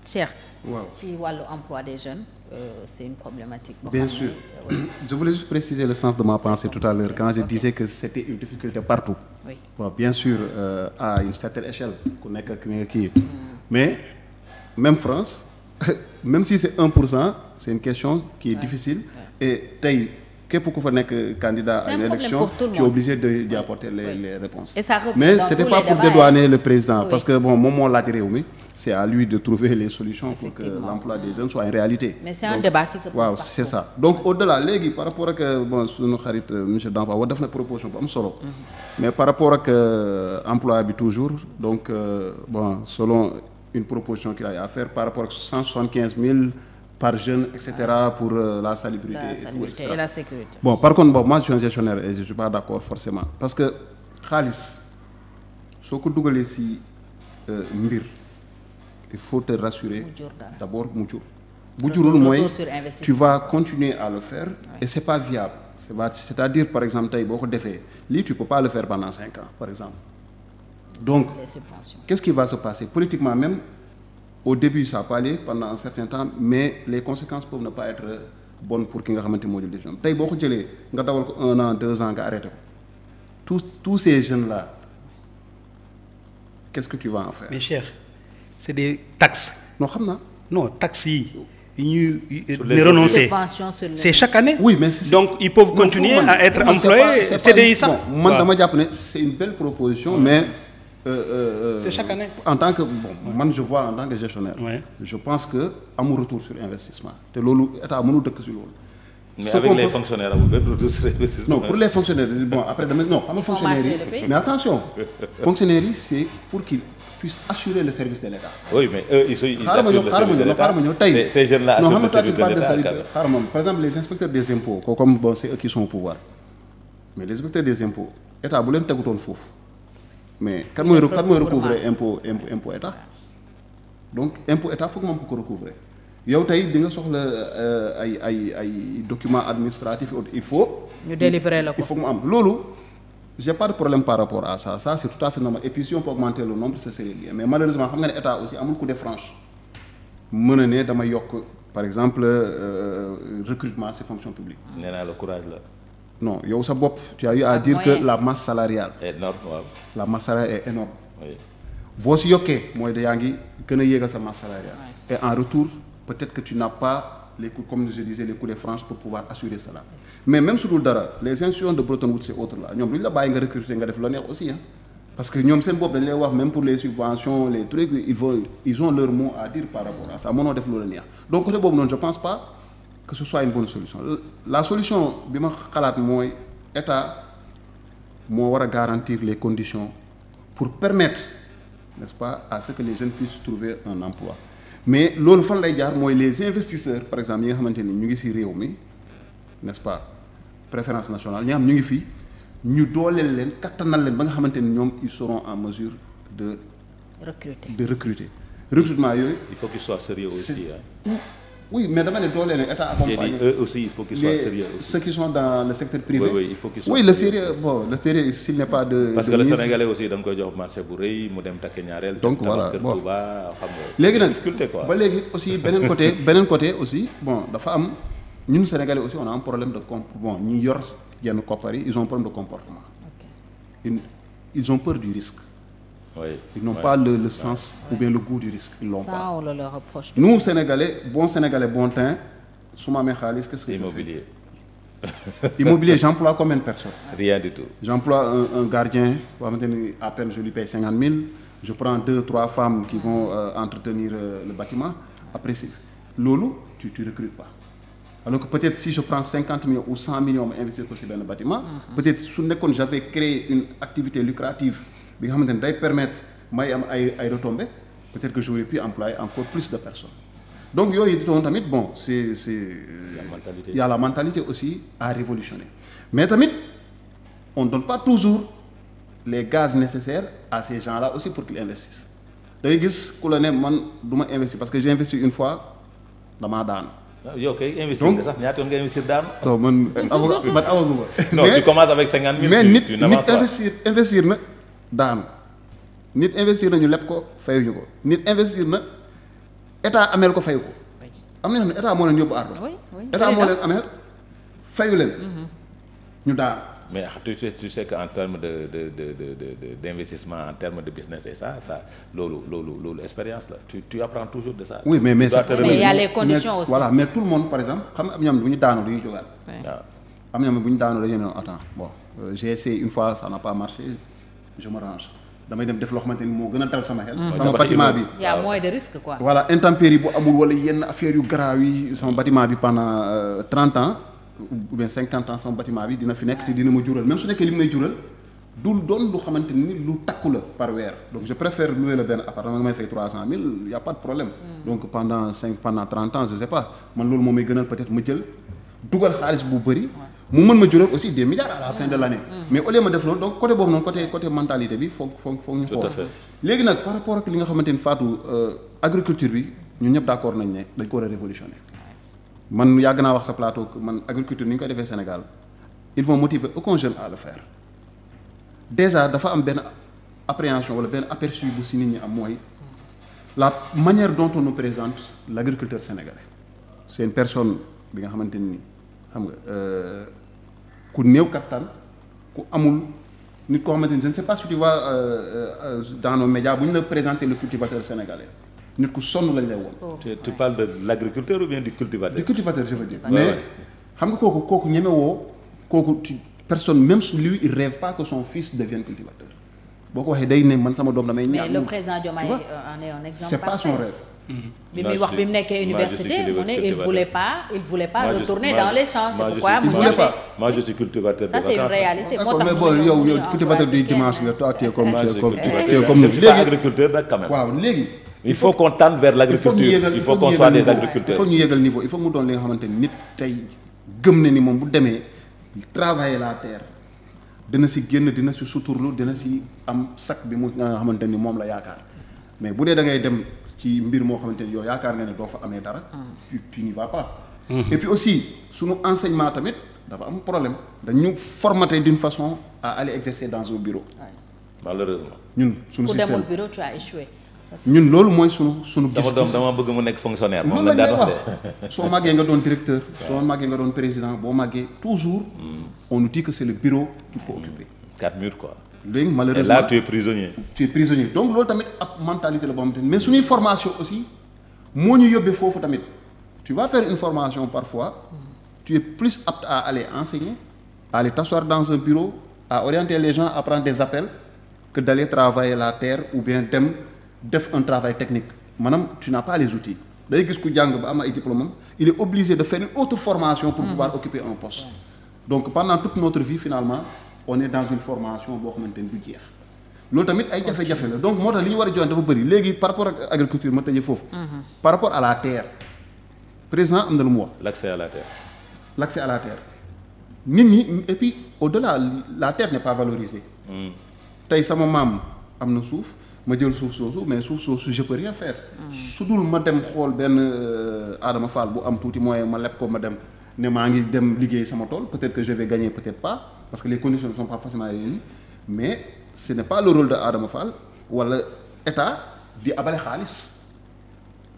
Cheikh. waaw ci wàllu emploi des jeunes c'est une problématique. Bien sûr. Je voulais juste préciser le sens de ma pensée tout à l'heure quand je disais que c'était une difficulté partout. Oui. Bon, bien sûr à une certaine échelle ku nekk ak kii mais même France même si c'est 1%, c'est une question qui est difficile et tey képp ku fa nekk candidat à une élection tu es obligé d'y apporter les réponses. Et ça mais c'était pas pour dédouaner le président parce que bon moom moo laaj réew mi c'est à lui de trouver les solutions pour que l'emploi des jeunes soit une réalité. Mais c'est un débat qui se pose waaw partout. c'est ça donc au-delà léegi par rapport ak bon suñu xarit monsieur Danfa wa def na proposition bu am solo. mais par rapport ak emploi bi toujours donc bon selon une proposition qu'il a à faire par rapport ak 175 000 par jeune et cetera pour la salubrité et la sécurité. Bon par contre bon moi je suis un gestionnaire et je suis pas d'accord forcément parce que xaalis soo ko dugalee ci mbir il faut te rassurer d'abord mu jur bu jurul mooy tu vas continuer à le faire et c'est pas viable c'est-à-dire par exemple tey boo ko defee lii tu peux pas le faire pendant 5 ans par exemple donc qu'est-ce qui va se passer politiquement même au début ça peut aller pendant un certain temps mais les conséquences peuvent ne pas être bonnes pour ki nga xamante moo jël décision tey boo ko jëlee nga dawal ko 1 an 2 ans nga arrêté ko tous ces jeunes là qu'est-ce que tu vas en faire. Mais cher c'est des taxes. non xam naa. non taxes yi ñuy renoncer c'est chaque année. oui mais donc ils peuvent continuer à être employés CDI sax. bon man dama jàpp ne c'est une belle proposition mais. C'est chaque année. En tant que man je vois en tant que gestionnaire. Je pense que amul retour sur investissement te loolu état mënul dëkk si loolu. mais avec les fonctionnaires amul benn retour sur investissement. non pour les fonctionnaires bon après dama non xam nga fonctionnaires yi mais attention fonctionnaires yi c'est pour qu'ils puissent assurer le service de l'État. oui mais eux ils assurent le service de l'État. tey ces jeunes là assurent le service de l'État. xaaral ma par exemple les inspecteurs des impôts comme bon c'est eux qui sont au pouvoir mais les inspecteurs des impôts état bu leen tegutoon foofu. mais kan mooy recouvrer impôt état donc impôt état foog moom ko recouvrer yow tey di nga soxla ay documents administratifs il faut. ñu délivrer la ko il faut que mu am loolu j'ai pas de problème par rapport à ça c'est tout à fait normal et puis si on peut augmenter le nombre ce serait bien mais malheureusement xam nga ne état aussi amul coup de franche mën a ne dama yokk par exemple recrutement ci fonction publique. nee naa le courage la. non yow sa bopp tu as eu à dire que la masse salariale. énorme waaw. la masse salariale est énorme. oui. boo si yokkee mooy da yaa ngi gën a yéegal sa masse salariale. et en retour peut-être que tu n'as pas les coûts comme je disais les coûts de franche pour pouvoir assurer cela mais même su dul dara les institutions de Bretton Woods c'est autre là ñoom lu ñu la bàyyi nga recruter nga def la neex aussi parce que ñoom seen bopp dañ lay wax même pour les subventions les trucs ils ont leur mot à dire par rapport à ça mënoo def lu la neex donc côté boobu noonu je pense pas que ce soit une bonne solution la solution bi ma xalaat mooy état moo war a garantir les conditions pour permettre n'est-ce pas à ce que les jeunes puissent trouver un emploi mais loolu fan lay jaar mooy les investisseurs par exemple yi nga xamante ni ñu ngi ci réew mi n'est-ce pas préférence nationale ñi nga xam ñu ngi fii ñu dooleel leen kattanal leen ba nga xamante ni ñoom ils seront en mesure de recruter recrutement yooyu. il faut qu'ils soient sérieux aussi oui mais dama ne dooleel leen état accompagné. eux aussi il faut qu'ils soient sérieux aussi. ceux qui sont dans le secteur privé. oui il faut qu'ils soient oui le sérieux bon le sérieux s'il n'est pas de. parce que le Sénégalais aussi da nga koy jox marché bu rëy mu dem takk ñaareel. donc voilà bon xam nga léegi nag difficulté quoi. ba léegi aussi beneen côté aussi bon dafa am ñun Sénégalais aussi on a un problème de bon ñu yor yenn koppar yi ils ont un problème de comportement. Ils ont peur du risque. Oui, ils n'ont pas le sens ou bien le goût du risque. Ils l'ont pas. On le leur reproche. Nous, Sénégalais, bon teint, sous ma khalis, qu'est-ce que Immobilier. Je fais? Immobilier, j'emploie combien de personnes? Rien du tout. J'emploie un gardien, à peine je lui paye 50 000. Je prends 2-3 femmes qui vont entretenir le bâtiment. Après, lolo, tu ne recrutes pas. Alors que peut-être si je prends 50 millions ou 100 millions à investir dans le bâtiment, peut-être si j'avais créé une activité lucrative qui va permettre de retomber, peut-être que j'aurais pu employer encore plus de personnes. Donc, bon, il y a la mentalité aussi à révolutionner. Mais on ne donne pas toujours les gaz nécessaires à ces gens-là aussi pour qu'ils investissent. Vous voyez, moi, je investir parce que j'ai investi une fois dans ma dame. Yo, investir, investir dans. Non, tu commences avec 50 000, mais tu n'avances pas. Investir dans. Nit investir nañu lepp ko fayuñu ko nit investir na état ameel ko fay ko. am na ñoo xam ne état moo leen yóbbu ardo. état moo leen ameel fayu leen. ñu daal. mais tu sais que en termes d'investissement en termes de business et ça loolu expérience la tu apprends toujours de ça. oui mais il y a les conditions aussi. voilà mais tout le monde par exemple xam nga am ñoom bu ñu daanoo dañuy jógaat. waaw am ñoom bu ñu daanoo dañuy ne attends bon j'ai essayé une fois ça n'a pas marché je me range damay dem def loo xamante ni moo gën a dal sama xel. sama bâtiment bi il y a moins de risque quoi. voilà intempérie bu amul wala yenn affaire yu grave yi sama bâtiment bi pendant 30 ans. ou bien 50 ans sama bâtiment bi dina fi nekk te dina ma jural même su nekkee li mu may jural dul doon lu xamante ni lu takku la par weer donc je préfère louer le benn appartement nga may fay 300 000 y a pas de problème. donc pendant 30 ans je sais pas man loolu moom may gënal peut-être ma jël dugal xaalis bu bëri. mu mën ma jural aussi des milliards à la fin de l'année. mais au lieu ma def loolu donc côté boobu noonu côté mentalité bi foog ñu xool. léegi nag par rapport ak li nga xamante ni Fatou agriculture bi ñun ñëpp d'accord nañ ne dañ ko war a révolutionner. man yàgg naa wax sa plateau man agriculture ni ñu koy defee Sénégal ils vont motiver aucun jeune à le faire déjà dafa am benn appréhension wala benn aperçu bu si nit ñi am mooy la manière dont on nous présente l'agriculteur sénégalais c'est une personne bi nga xamante ni xam nga ku néew kattan ku amul nit koo xamante ni je ne sais pas si tu vois dans nos médias bu ñu la présenter le cultivateur sénégalais nit ku sonn lañ lay woon. tu parles de l'agriculteur ou bien du cultivateur. du cultivateur je veux dire. mais xam nga kooku ñeme woo kooku personne même su lui il rêve pas que son fils devienne cultivateur boo ko waxee day ne man sama doom damay. ñaan mais le président Diomaye en est un exemple. c'est pas son rêve. bi muy wax bi mu nekkee université mu ne il voulait pas retourner dans les champs. c'est pourquoi mu voulait pas. moi je suis cultivateur de ça c'est une réalité. moo tax mais bon yow cultivateur du dimanche nga toi tu es comme je suis pas agriculteur nag quand même. waaw léegi. il faut qu'on tente vers l'agriculture il faut qu'on soit des agriculteurs. il faut ñu yéegal niveau il faut mu doon li nga xamante ni nit tey gëm na ni moom bu demee travailler la terre dina si génn dina si suturlu dina si am sac bi mu nga xamante ni moom la yaakaar mais bu dee da ngay dem ci mbir moo xamante ni yow yaakaar nga ne doo fa amee dara. tu n'y vas pas. et puis aussi sunu enseignement tamit dafa am problème dañu formaté d'une façon à aller exercer dans un bureau. malheureusement. ñun sunu système ku demul bureau tu as échoué. ñun loolu mooy sunu gis-gis dama bëgg mu nekk fonctionnaire. moom la lañ daan wax de soo màggee nga doon directeur. soo màggee nga doon président boo màggee toujours. on nous dit que c'est le bureau qu'il faut occuper. 4 murs quoi. léegi malheureusement et là tu es prisonnier. donc loolu tamit ab mentalité la boo xamante ni mais suñuy formation aussi moo ñu yóbbee foofu tamit tu vas faire une formation parfois tu es plus apte à aller enseigner à aller t'asseoir dans un bureau à orienter les gens à prendre des appels que d'aller travailler la terre ou bien dem def un travail technique maanaam tu n'as pas les outils day gis ku jàng ba am ay diplôme il est obligé de faire une autre formation pour pouvoir occuper un poste donc pendant toute notre vie finalement on est dans une formation boo xamante ni du jeex loolu tamit ay jafe-jafe la donc moo tax li ñu war a joxe dafa bëri léegi par rapport ak agriculture ma tëjee foofu. par rapport à la terre président am na lu mu wax. l'accès à la terre. l'accès à la terre nit ñi et puis au-delà la terre n'est pas valorisée. tey sama maam am na suuf ma jël suuf soosu mais suuf soosu je peux rien faire. su dul ma dem xool benn Adama Fall bu am tuuti moyen ma leb ko ma dem ne maa ngi dem liggéey sama tool peut-être que je vais gagner peut-être pas parce que les conditions ne sont pas forcément réunies mais ce n'est pas le rôle de Adama Fall wala état di abale xaalis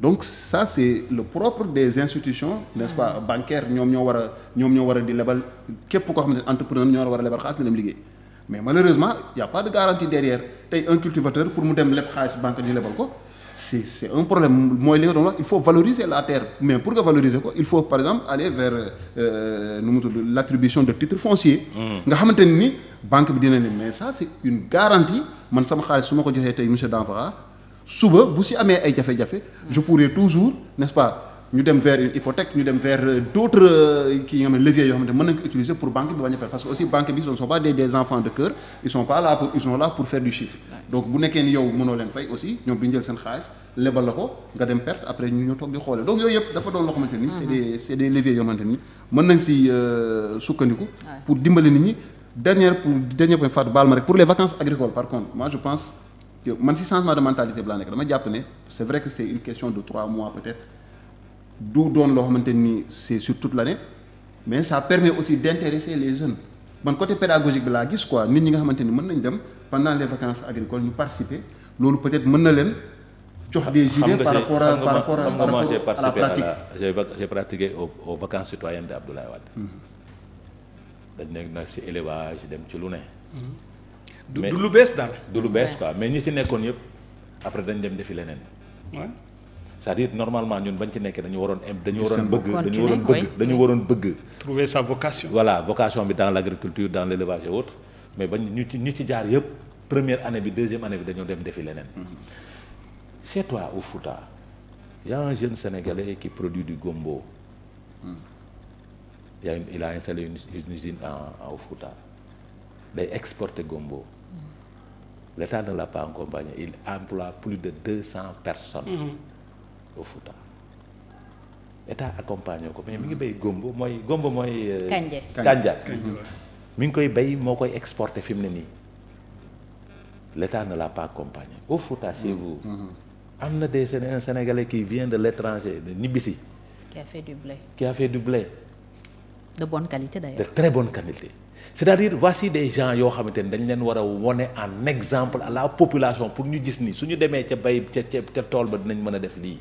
donc ça c'est le propre des institutions n'est-ce pas bancaires ñoom ñoo war a di lebal képp koo xam ne entrepreneur ñoo war a lebal xaalis nga dem liggéey mais malheureusement il y a pas de garantie derrière tey un cultivateur pour mu dem leb xaalis banque di lebal ko c'est un problème mooy li nga doon wax il faut valoriser la terre mais pour nga valoriser ko il faut par exemple aller vers nu mu tudd l'attribution de titres fonciers nga xamante ni banque bi dina ne mais ça c'est une garantie man sama xaalis su ma ko joxee tey monsieur Danfara suba bu si amee ay jafe-jafe je pourrais toujours n'est-ce pas ñu dem vers une hypothèque ñu dem vers d'autres kii nga xam ne leviers yoo xamante mën nañ ko utiliser pour banque bi bañ a perdre parce que aussi banque bi ce ne sont pas des enfants de cœur ils sont là pour faire du chiffre donc bu nekkee ni yow mënoo leen fay aussi ñoom duñ jël seen xaalis lebal la ko nga dem perte après ñu ñoo toog di xoole donc yooyu yëpp dafa doon loo xamante ni c'est des leviers yoo xamante ni mën nañ si sukkandiku pour dimbali nit ñi dernier point Fatou baal ma rek pour les vacances agricoles par contre moi je pense que man si changement de mentalité bi laa nekk dama jàpp ne c'est vrai que c'est une question de 3 mois peut-être du doon loo xamante ni c'est sur toute l'année mais ça permet aussi d'intéresser les jeunes man côté pédagogique bi laa gis quoi nit ñi nga xamante ni mën nañ dem pendant les vacances agricoles ñu participer loolu peut-être mën na leen jox des idées par rapport à la pratique. J'ai pratiqué aux vacances citoyennes de Abdoulaye Wade. dañ nekk nag ci élevage dem ci lu ne. du lu bees daal. du lu bees quoi mais ñi ci nekkoon yëpp après dañ dem defi leneen. c'est-à-dire normalement ñun bañ ci nekkee dañu waroon bëgg. trouver sa vocation. voilà vocation bi dans l'agriculture dans l'élevage et autres mais bañ ñu ci jaar yëpp première année bi deuxième année bi dañoo dem defi leneen. Chez toi au Fouta y a un jeune Sénégalais qui produit du gombo. Il a installé une usine au Fouta day exporter gombo. L'État ne l'a pas accompagné, il emploie plus de 200 personnes. Au Fouta État accompagné ko mais mi ngi béy gombo mooy. kanja mi ngi koy béy moo koy exporter fi mu ne nii l'État ne l'a pas accompagné au Fouta chez vous. am na un Sénégalais qui vient de l'étranger de Nibissi. qui a fait du blé. de bonne qualité d'ailleurs. de très bonne qualité. c'est-à-dire voici des gens yoo xamante ne dañ leen war a wone en exemple à la population pour ñu gis ni suñu demee ca bay ca tool ba dinañ mën a def lii.